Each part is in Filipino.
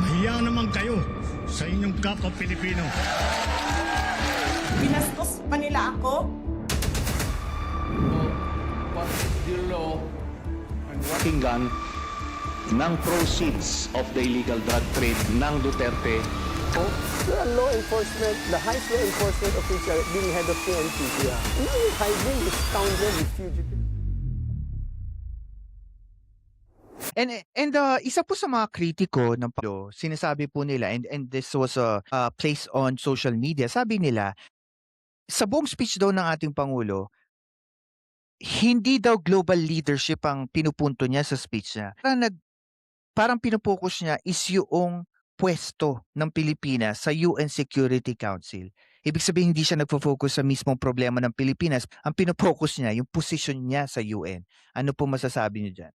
Mahiya naman kayo sa inyong kapwa Pilipino. Binastos pa nila ako. What is the law and what Pakinggan ng proceeds of the illegal drug trade ng Duterte. The law enforcement, the highest law enforcement official being head of PNP. Yeah. Now you're hiding this scoundrel, this fugitive. And isa po sa mga kritiko ng Pangulo, sinasabi po nila, and this was placed on social media, sabi nila, sa buong speech daw ng ating Pangulo, hindi daw global leadership ang pinupunto niya sa speech niya. Parang pinupokus niya is yung pwesto ng Pilipinas sa UN Security Council. Ibig sabihin, hindi siya nagfo-focus sa mismong problema ng Pilipinas. Ang pinopokus niya, yung position niya sa UN. Ano po masasabi niyo dyan?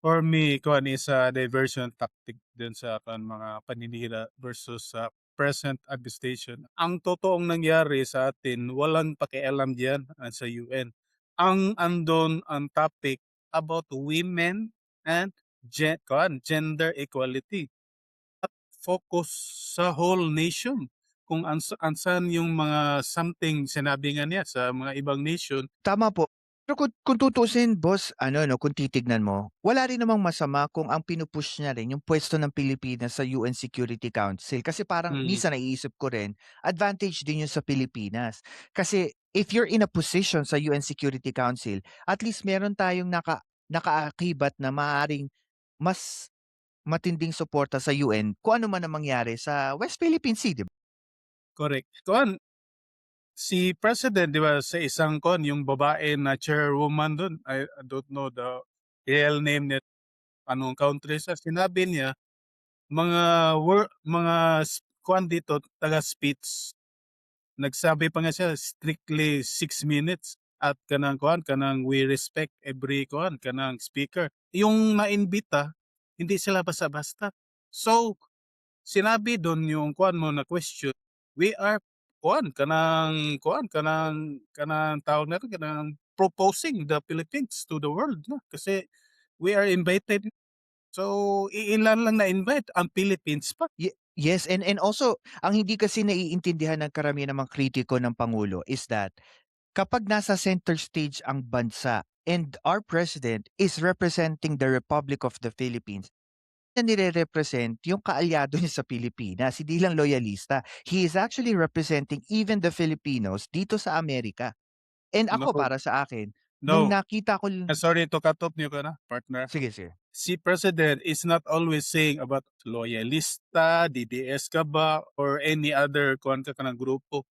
For me, kuan is a diversion tactic din sa mga paninira versus sa present administration. Ang totoong nangyari sa atin, walang pakialam diyan sa UN. Ang andon ang topic about women and gender equality. At focus sa whole nation. Kung ansan yung mga something sinabi nga niya sa mga ibang nation. Tama po. Pero kung tutusin, boss, kung titignan mo, wala rin namang masama kung ang pinupush niya rin yung pwesto ng Pilipinas sa UN Security Council. Kasi parang minsan naiisip ko rin, advantage din yun sa Pilipinas. Kasi if you're in a position sa UN Security Council, at least meron tayong nakaakibat na maaaring mas matinding suporta sa UN kung ano man ang mangyari sa West Philippine Sea, di ba? Correct. Kuan, si President, di ba, sa isang yung babae na chairwoman doon, I don't know the real name net, anong country sa, sinabi niya, mga dito, taga-speech, nagsabi pa nga siya, strictly 6 minutes, at kanang we respect every kanang speaker. Yung na-invita, hindi sila basta-basta. So, sinabi doon yung mo na question, we are kanang tawag natin, kanang proposing the Philippines to the world, no? Kasi we are invited. So ilan lang na invite ang Philippines pa. Yes, and also ang hindi kasi naiintindihan ng karamihan ng mga kritiko ng Pangulo is that kapag nasa center stage ang bansa and our president is representing the Republic of the Philippines, na nire-represent yung kaalyado niya sa Pilipinas, hindi lang loyalista. He is actually representing even the Filipinos dito sa Amerika. And ako, No. para sa akin, nung No, nakita ko... sorry to cut off niyo ka na, partner. Sige, sige. Si President is not always saying about loyalista, DDS ka ba, or any other kanang grupo.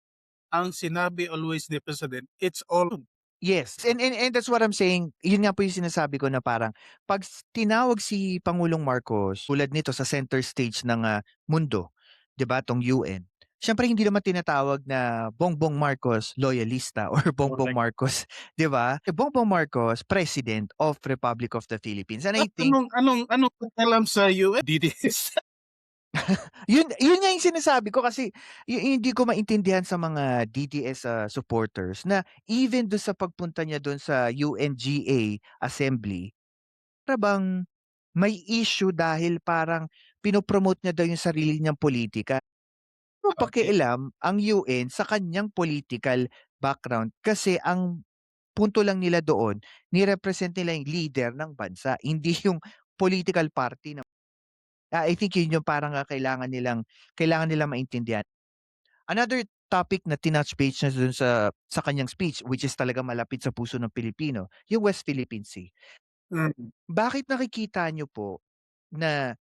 Ang sinabi always ni President, it's all. Yes, and that's what I'm saying. Yun nga po yung sinasabi ko na parang pag tinawag si Pangulong Marcos tulad nito sa center stage ng mundo, 'di ba, tong UN. Siyempre hindi naman tinatawag na Bongbong Marcos loyalista or Bongbong Correct. Marcos, 'di ba? Bongbong Marcos, President of Republic of the Philippines. And I At think anong alam sa UN? DDS. yun nga yung sinasabi ko kasi hindi ko maintindihan sa mga DDS supporters na even doon sa pagpunta niya doon sa UNGA assembly, para bang may issue dahil parang pinopromote niya daw yung sarili niyang politika. Ano Okay. pakialam ang UN sa kanyang political background kasi ang punto lang nila doon, ni-represent nila yung leader ng bansa, hindi yung political party na I think yun yung parang kailangan nilang maintindihan. Another topic na tinouch base niya dun sa kanyang speech, which is talaga malapit sa puso ng Pilipino, yung West Philippine Sea. Bakit nakikita niyo po na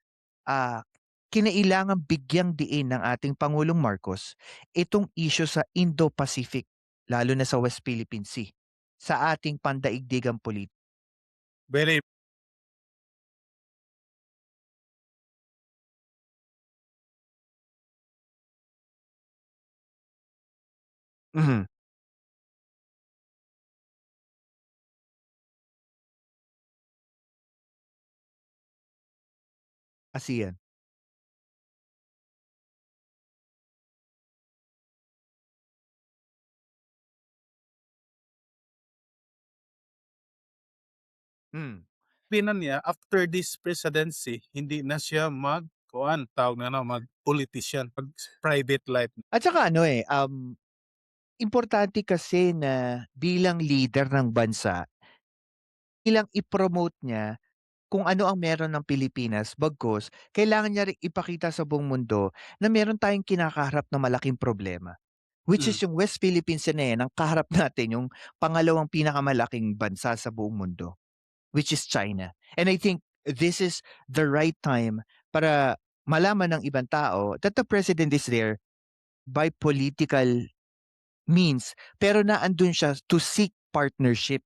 kinailangang bigyang diin ng ating Pangulong Marcos itong issue sa Indo-Pacific, lalo na sa West Philippine Sea, sa ating pandaigdigang politika? Very. Mhm. ASEAN. Hmm. Pinan niya, after this presidency, hindi na siya kuan tawag na mag-politician, mag-private life. At saka ano importante kasi na bilang leader ng bansa, bilang i-promote niya kung ano ang meron ng Pilipinas bagkus kailangan niya ring ipakita sa buong mundo na meron tayong kinakaharap na malaking problema. Which is Hmm. yung West Philippine Sea na yan, ang kaharap natin yung pangalawang pinakamalaking bansa sa buong mundo, which is China. And I think this is the right time para malaman ng ibang tao that the president is there by political means, pero naandun siya to seek partnership.